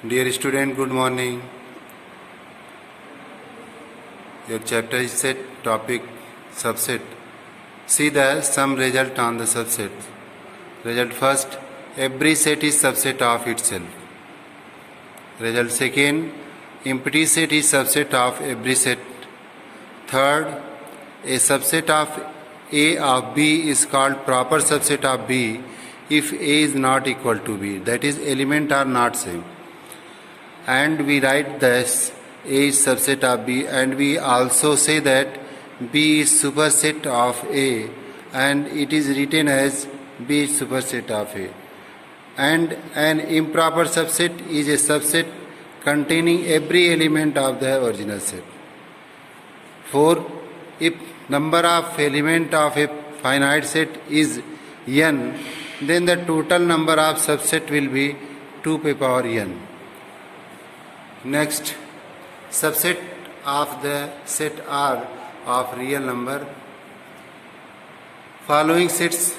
Dear student, good morning. Your chapter is set topic subset. See the sum result on the subset. Result first, every set is subset of itself. Result second, empty set is subset of every set. Third, a subset of A of B is called proper subset of B if A is not equal to B, that is element are not same. And we write this A is subset of B, and we also say that B is superset of A, and it is written as B is superset of A. And an improper subset is a subset containing every element of the original set. 4. If number of element of a finite set is n, then the total number of subset will be 2 pi power n. Next, subset of the set R of real number. Following sets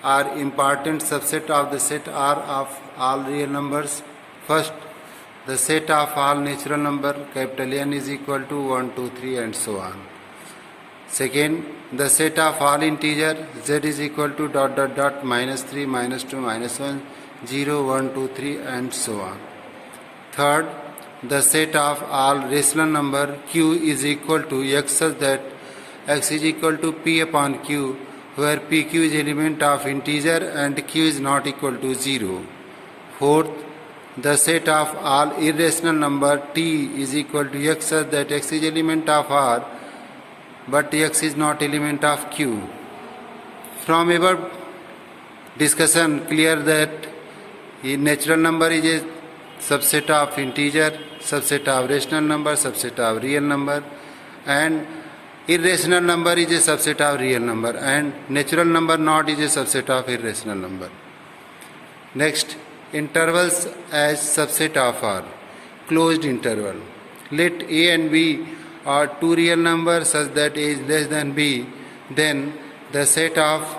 are important subset of the set R of all real numbers. First, the set of all natural number, capital N is equal to 1, 2, 3 and so on. Second, the set of all integer, Z is equal to ... -3, -2, -1, 0, 1, 2, 3 and so on. Third, the set of all rational number, Q is equal to X such that X is equal to P upon Q, where PQ is element of integer and Q is not equal to 0. Fourth, the set of all irrational number, T is equal to X such that X is element of R, but X is not element of Q. From above discussion, clear that a natural number is a subset of integer, subset of rational number, subset of real number, and irrational number is a subset of real number, and natural number not is a subset of irrational number. Next, intervals as subset of R. Closed interval. Let A and B are two real numbers such that A is less than B, then the set of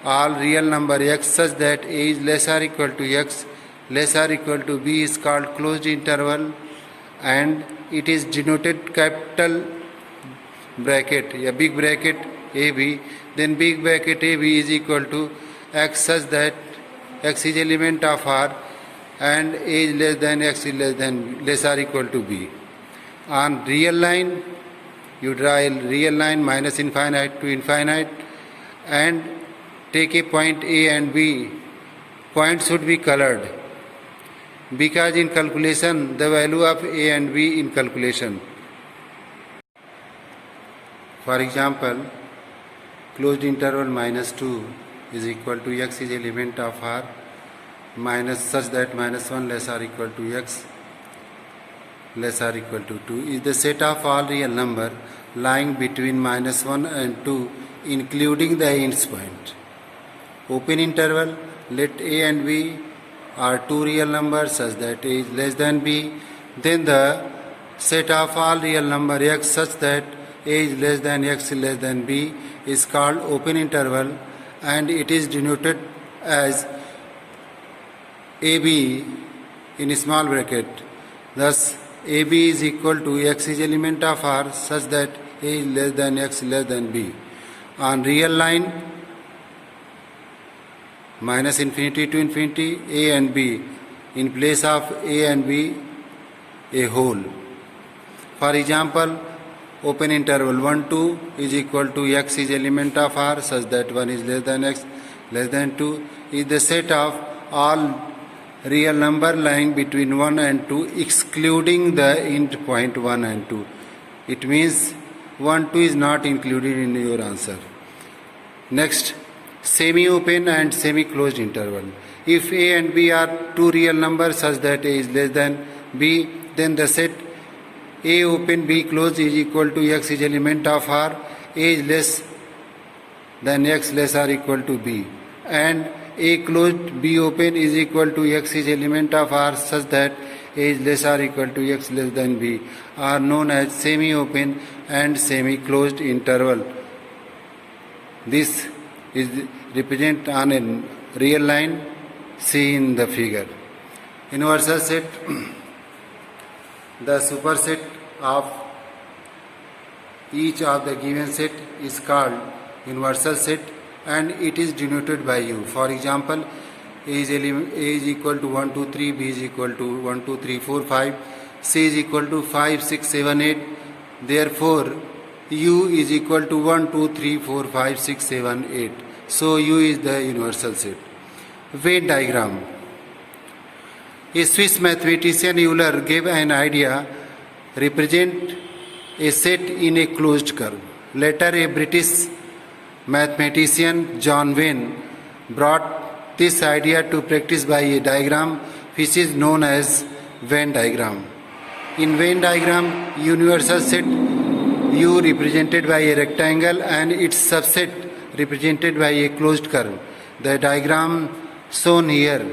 all real number X such that A is less or equal to X less or equal to B is called closed interval, and it is denoted capital bracket, a big bracket AB, then big bracket AB is equal to X such that X is element of R and A is less than X is less or equal to B. On real line, you draw a real line minus infinite to infinite and take a point A and B. Points should be colored, because in calculation the value of A and B in calculation. For example, closed interval -2 is equal to X is element of R minus such that -1 less or equal to X less or equal to 2 is the set of all real number lying between -1 and 2 including the ends point. Open interval, let A and B are two real numbers such that A is less than B, then the set of all real number X such that A is less than X is less than B is called open interval, and it is denoted as AB in small bracket. Thus, AB is equal to X is element of R such that A is less than X is less than B. On real line, minus infinity to infinity, A and B, in place of A and B, a whole. For example, open interval 1, 2 is equal to X is element of R such that 1 is less than X less than 2 is the set of all real number lying between 1 and 2 excluding the end point 1 and 2. It means 1, 2 is not included in your answer. Next, semi-open and semi-closed interval. If A and B are two real numbers such that A is less than B, then the set A open B closed is equal to X is element of R, A is less than X less or equal to B, and A closed B open is equal to X is element of R such that A is less or equal to X less than B are known as semi-open and semi-closed interval. This is represented on a real line, see in the figure. Universal set, the superset of each of the given set is called universal set and it is denoted by U. For example, A is equal to 1, 2, 3, B is equal to 1, 2, 3, 4, 5, C is equal to 5, 6, 7, 8. Therefore, U is equal to 1, 2, 3, 4, 5, 6, 7, 8. So, U is the universal set. Venn diagram. A Swiss mathematician Euler gave an idea represent a set in a closed curve. Later, a British mathematician John Venn brought this idea to practice by a diagram which is known as Venn diagram. In Venn diagram, universal set U represented by a rectangle and its subset represented by a closed curve. The diagram shown here